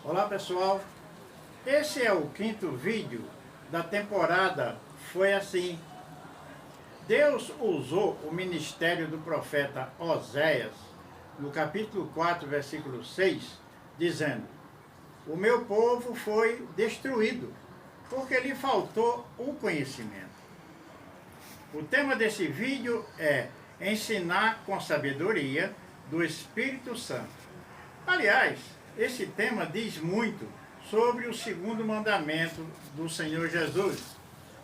Olá pessoal, esse é o quinto vídeo da temporada Foi Assim. Deus usou o ministério do profeta Oséias, no capítulo 4, versículo 6, dizendo: o meu povo foi destruído, porque lhe faltou o conhecimento. O tema desse vídeo é ensinar com sabedoria do Espírito Santo. Aliás, esse tema diz muito sobre o segundo mandamento do Senhor Jesus,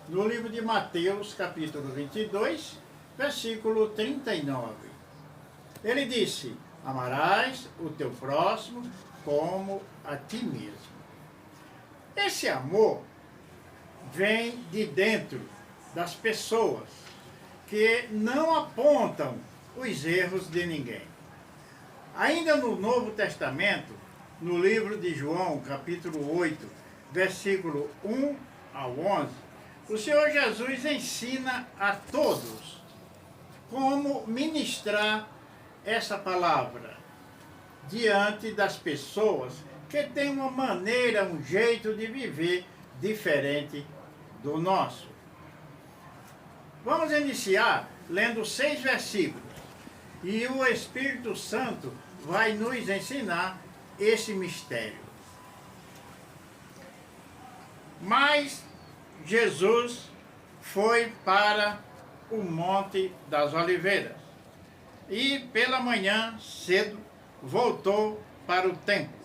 no livro de Mateus, capítulo 22, versículo 39. Ele disse: amarás o teu próximo como a ti mesmo. Esse amor vem de dentro das pessoas que não apontam os erros de ninguém. Ainda no Novo Testamento, no livro de João, capítulo 8, versículo 1 ao 11, o Senhor Jesus ensina a todos como ministrar essa palavra diante das pessoas que têm uma maneira, um jeito de viver diferente do nosso. Vamos iniciar lendo 6 versículos e o Espírito Santo vai nos ensinar esse mistério. Mas Jesus foi para o Monte das Oliveiras e pela manhã cedo voltou para o templo.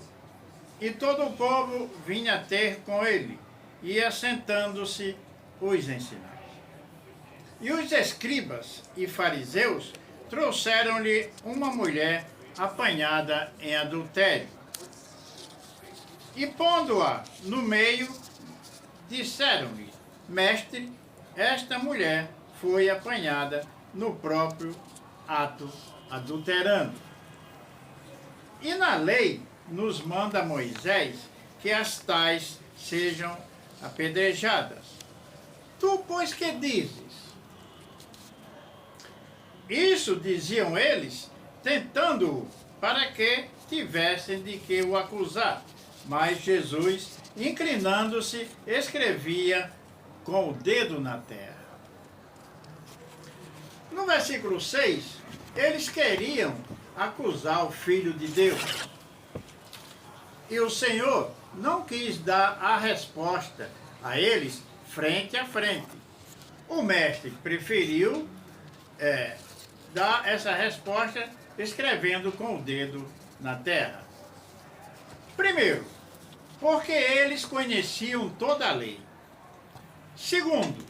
E todo o povo vinha ter com ele, e assentando-se os ensinar. E os escribas e fariseus trouxeram-lhe uma mulher apanhada em adultério. E pondo-a no meio, disseram-lhe: mestre, esta mulher foi apanhada no próprio ato adulterando. E na lei nos manda Moisés que as tais sejam apedrejadas. Tu, pois, que dizes? Isso diziam eles, tentando-o, para que tivessem de que o acusar. Mas Jesus, inclinando-se, escrevia com o dedo na terra. No versículo 6, eles queriam acusar o Filho de Deus. E o Senhor não quis dar a resposta a eles frente a frente. O mestre preferiu dar essa resposta escrevendo com o dedo na terra. Primeiro, porque eles conheciam toda a lei. Segundo,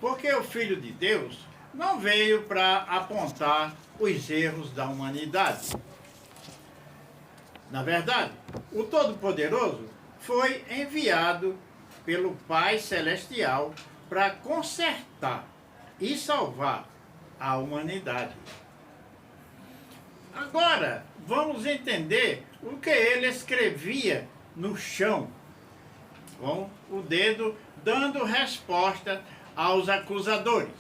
porque o Filho de Deus não veio para apontar os erros da humanidade. Na verdade, o Todo-Poderoso foi enviado pelo Pai Celestial para consertar e salvar a humanidade. Agora, vamos entender o que ele escrevia no chão, com o dedo dando resposta aos acusadores.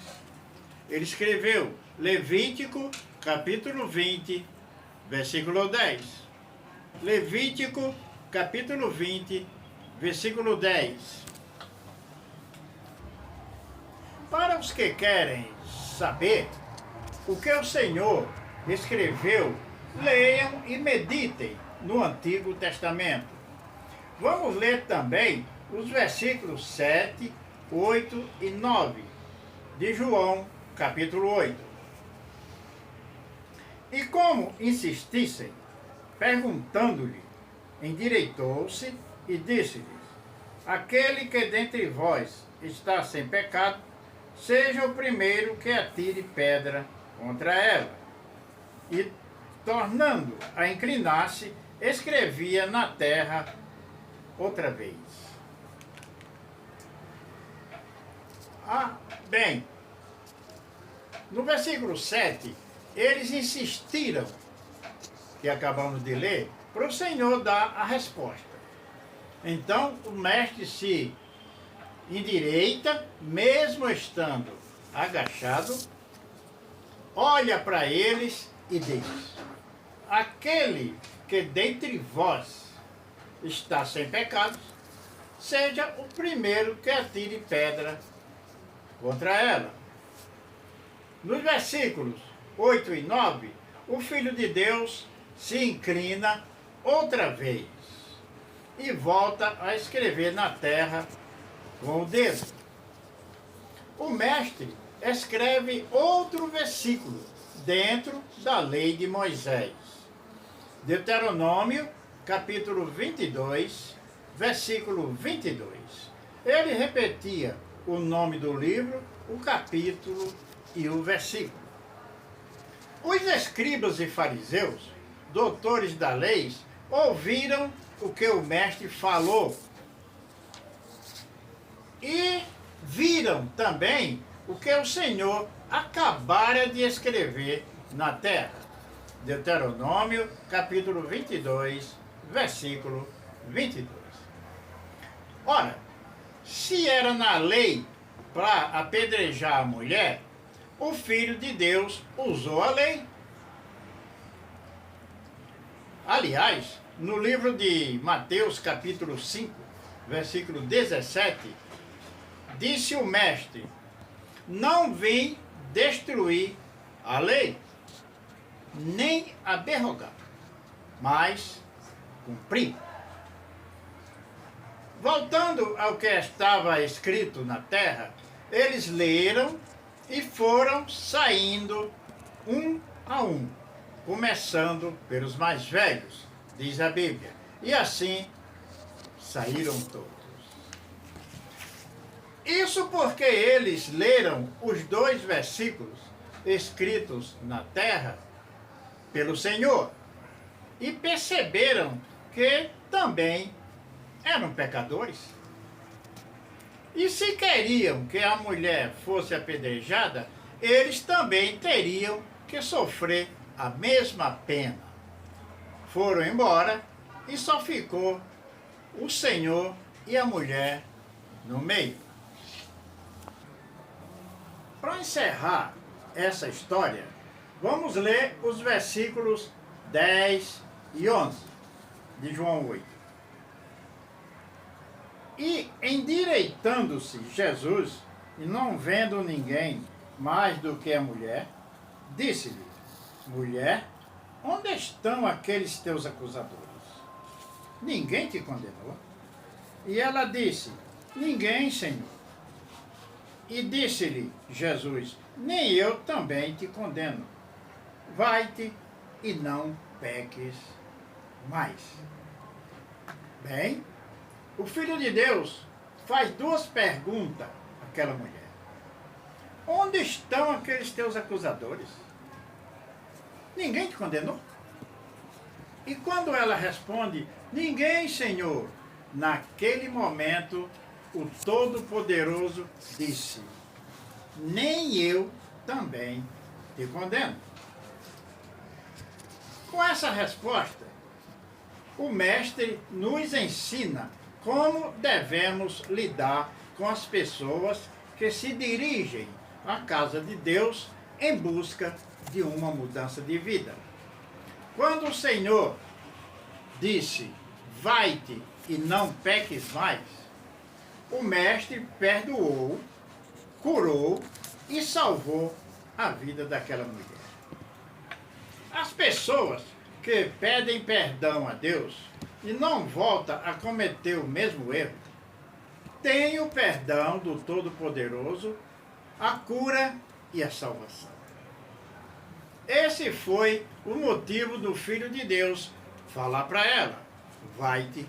Ele escreveu Levítico, capítulo 20, versículo 10. Levítico, capítulo 20, versículo 10. Para os que querem saber o que o Senhor escreveu, leiam e meditem no Antigo Testamento. Vamos ler também os versículos 7, 8 e 9 de João, capítulo 8. E como insistissem, perguntando-lhe, endireitou-se e disse-lhes: aquele que dentre vós está sem pecado, seja o primeiro que atire pedra contra ela. E, tornando a inclinar-se, escrevia na terra outra vez. Bem, no versículo 7, eles insistiram, que acabamos de ler, para o Senhor dar a resposta. Então o mestre se endireita, mesmo estando agachado, olha para eles e diz: aquele que dentre vós está sem pecados, seja o primeiro que atire pedra contra ela. Nos versículos 8 e 9, o Filho de Deus se inclina outra vez e volta a escrever na terra com o dedo. O mestre escreve outro versículo dentro da lei de Moisés. Deuteronômio, capítulo 22, versículo 22. Ele repetia o nome do livro, o capítulo e o versículo. Os escribas e fariseus, doutores da lei, ouviram o que o mestre falou e viram também o que o Senhor acabara de escrever na terra. Deuteronômio, capítulo 22, versículo 22. Ora, se era na lei para apedrejar a mulher, o Filho de Deus usou a lei. Aliás, no livro de Mateus, capítulo 5, versículo 17, disse o mestre: não vim destruir a lei, nem abrogar, mas cumprir. Voltando ao que estava escrito na terra, eles leram e foram saindo um a um, começando pelos mais velhos, diz a Bíblia. E assim saíram todos. Isso porque eles leram os 2 versículos escritos na terra pelo Senhor e perceberam que também eram pecadores. E se queriam que a mulher fosse apedrejada, eles também teriam que sofrer a mesma pena. Foram embora e só ficou o Senhor e a mulher no meio. Para encerrar essa história, vamos ler os versículos 10 e 11 de João 8. E, endireitando-se Jesus, e não vendo ninguém mais do que a mulher, disse-lhe: mulher, onde estão aqueles teus acusadores? Ninguém te condenou? E ela disse: ninguém, Senhor. E disse-lhe Jesus: nem eu também te condeno. Vai-te e não peques mais. Bem, o Filho de Deus faz 2 perguntas àquela mulher. Onde estão aqueles teus acusadores? Ninguém te condenou? E quando ela responde: ninguém, Senhor, naquele momento o Todo-Poderoso disse: nem eu também te condeno. Com essa resposta, o mestre nos ensina como devemos lidar com as pessoas que se dirigem à casa de Deus em busca de uma mudança de vida. Quando o Senhor disse: vai-te e não peques mais, o mestre perdoou, curou e salvou a vida daquela mulher. As pessoas que pedem perdão a Deus e não voltam a cometer o mesmo erro, têm o perdão do Todo-Poderoso, a cura e a salvação. Esse foi o motivo do Filho de Deus falar para ela: vai-te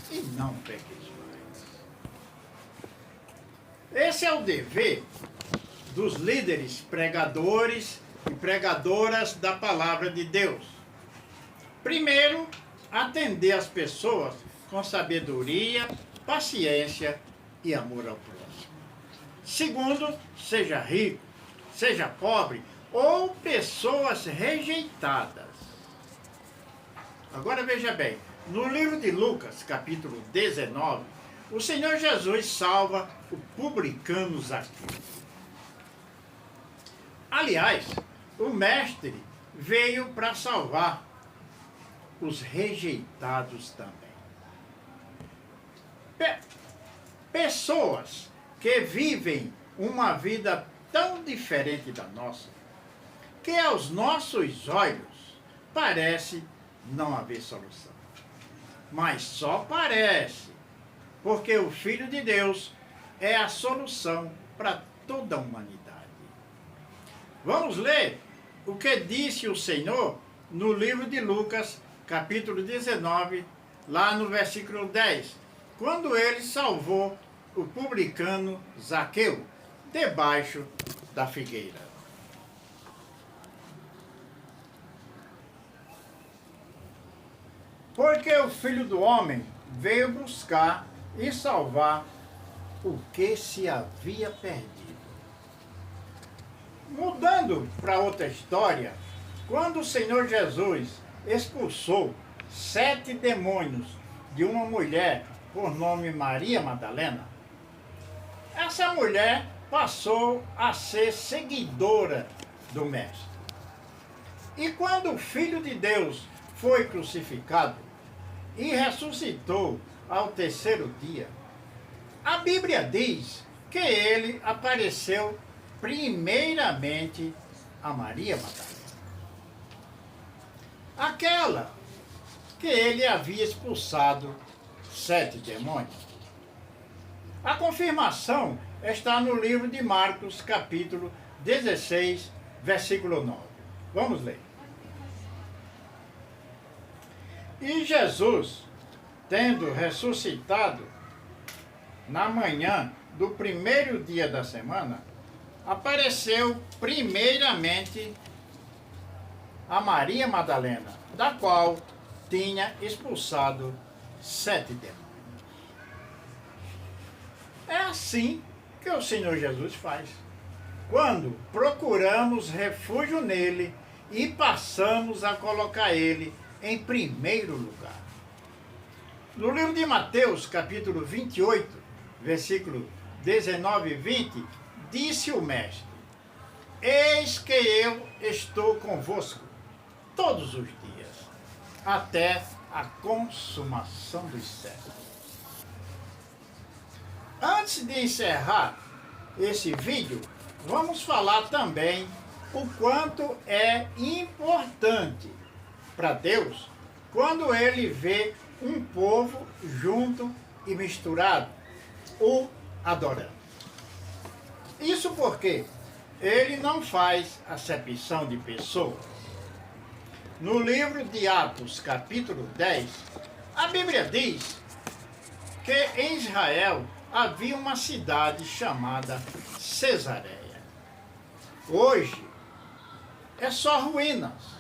e não peques mais. Esse é o dever dos líderes pregadores e pregadoras da palavra de Deus. Primeiro, atender as pessoas com sabedoria, paciência e amor ao próximo. Segundo, seja rico, seja pobre ou pessoas rejeitadas. Agora veja bem, no livro de Lucas, capítulo 19, o Senhor Jesus salva o publicano Zaqueu. Aliás, o mestre veio para salvar os rejeitados também. Pe- Pessoas que vivem uma vida tão diferente da nossa, que aos nossos olhos parece não haver solução. Mas só parece, porque o Filho de Deus é a solução para toda a humanidade. Vamos ler o que disse o Senhor no livro de Lucas, capítulo 19, lá no versículo 10, quando ele salvou o publicano Zaqueu debaixo da figueira. Porque o Filho do Homem veio buscar e salvar o que se havia perdido. Mudando para outra história, quando o Senhor Jesus expulsou 7 demônios de uma mulher por nome Maria Madalena, essa mulher passou a ser seguidora do Mestre. E quando o Filho de Deus foi crucificado e ressuscitou ao terceiro dia, a Bíblia diz que ele apareceu primeiramente a Maria Madalena, aquela que ele havia expulsado 7 demônios. A confirmação está no livro de Marcos, capítulo 16, versículo 9. Vamos ler. E Jesus, tendo ressuscitado na manhã do primeiro dia da semana, apareceu primeiramente a Maria Madalena, da qual tinha expulsado 7 demônios. É assim que o Senhor Jesus faz. Quando procuramos refúgio nele e passamos a colocar ele em primeiro lugar. No livro de Mateus, capítulo 28, versículo 19 e 20, disse o Mestre: Eis que eu estou convosco todos os dias, até a consumação dos séculos. Antes de encerrar esse vídeo, vamos falar também o quanto é importante para Deus quando ele vê um povo junto e misturado, o adorando. Isso porque ele não faz acepção de pessoas. No livro de Atos, capítulo 10, a Bíblia diz que em Israel havia uma cidade chamada Cesareia. Hoje é só ruínas,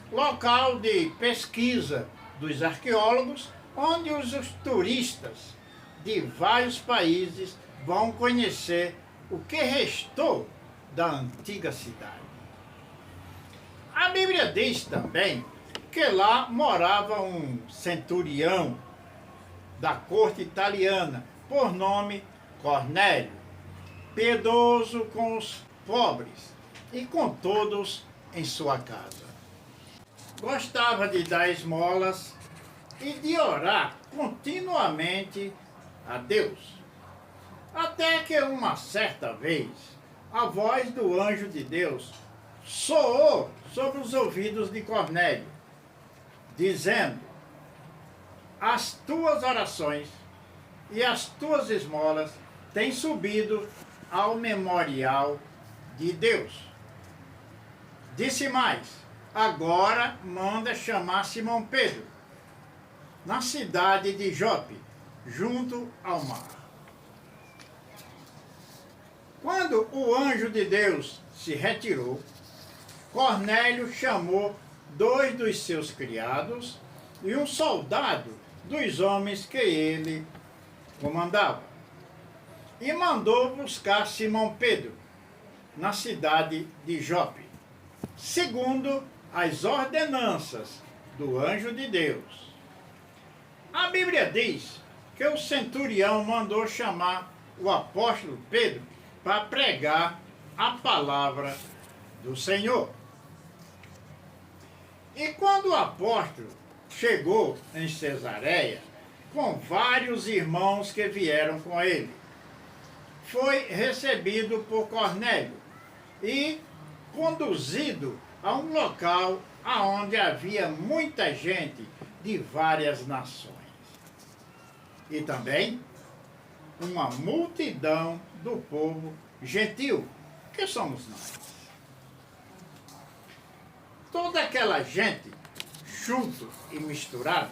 local de pesquisa dos arqueólogos, onde os turistas de vários países vão conhecer o que restou da antiga cidade. A Bíblia diz também que lá morava um centurião da corte italiana, por nome Cornélio, piedoso com os pobres e com todos em sua casa. Gostava de dar esmolas e de orar continuamente a Deus. Até que uma certa vez, a voz do anjo de Deus soou sobre os ouvidos de Cornélio, dizendo: as tuas orações e as tuas esmolas têm subido ao memorial de Deus. Disse mais: agora manda chamar Simão Pedro, na cidade de Jope, junto ao mar. Quando o anjo de Deus se retirou, Cornélio chamou 2 dos seus criados e um soldado dos homens que ele comandava, e mandou buscar Simão Pedro na cidade de Jope, segundo as ordenanças do anjo de Deus. A Bíblia diz que o centurião mandou chamar o apóstolo Pedro para pregar a palavra do Senhor. E quando o apóstolo chegou em Cesareia, com vários irmãos que vieram com ele. Foi recebido por Cornélio e conduzido a um local onde havia muita gente de várias nações. E também uma multidão do povo gentil, que somos nós. Toda aquela gente, junto e misturada,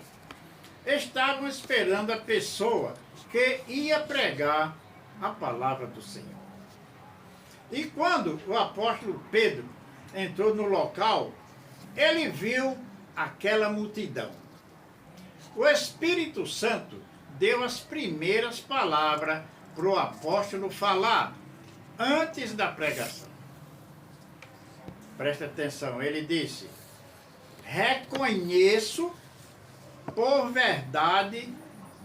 estavam esperando a pessoa que ia pregar a palavra do Senhor. E quando o apóstolo Pedro entrou no local, ele viu aquela multidão. O Espírito Santo deu as primeiras palavras para o apóstolo falar antes da pregação. Presta atenção, ele disse: reconheço por verdade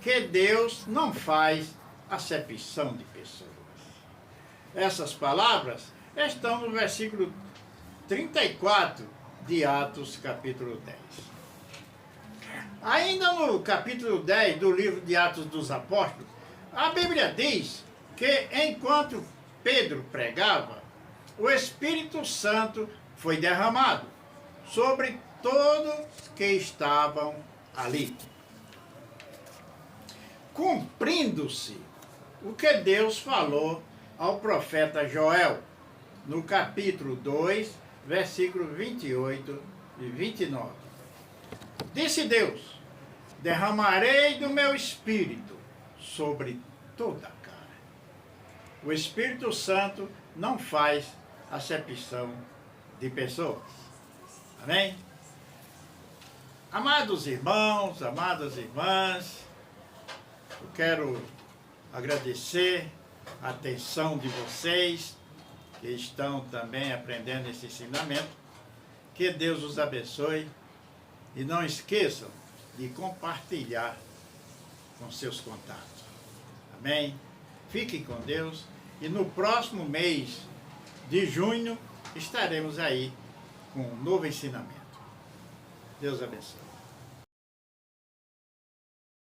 que Deus não faz acepção de pessoas. Essas palavras estão no versículo 34 de Atos, capítulo 10. Ainda no capítulo 10 do livro de Atos dos Apóstolos, a Bíblia diz que enquanto Pedro pregava, o Espírito Santo foi derramado sobre todos que estavam ali, cumprindo-se o que Deus falou ao profeta Joel, no capítulo 2, versículo 28 e 29. Disse Deus: derramarei do meu Espírito sobre toda a carne. O Espírito Santo não faz acepção de pessoas. Amém? Amados irmãos, amadas irmãs, eu quero agradecer a atenção de vocês que estão também aprendendo esse ensinamento. Que Deus os abençoe e não esqueçam de compartilhar com seus contatos. Amém? Fiquem com Deus e no próximo mês de junho estaremos aí com um novo ensinamento. Deus abençoe.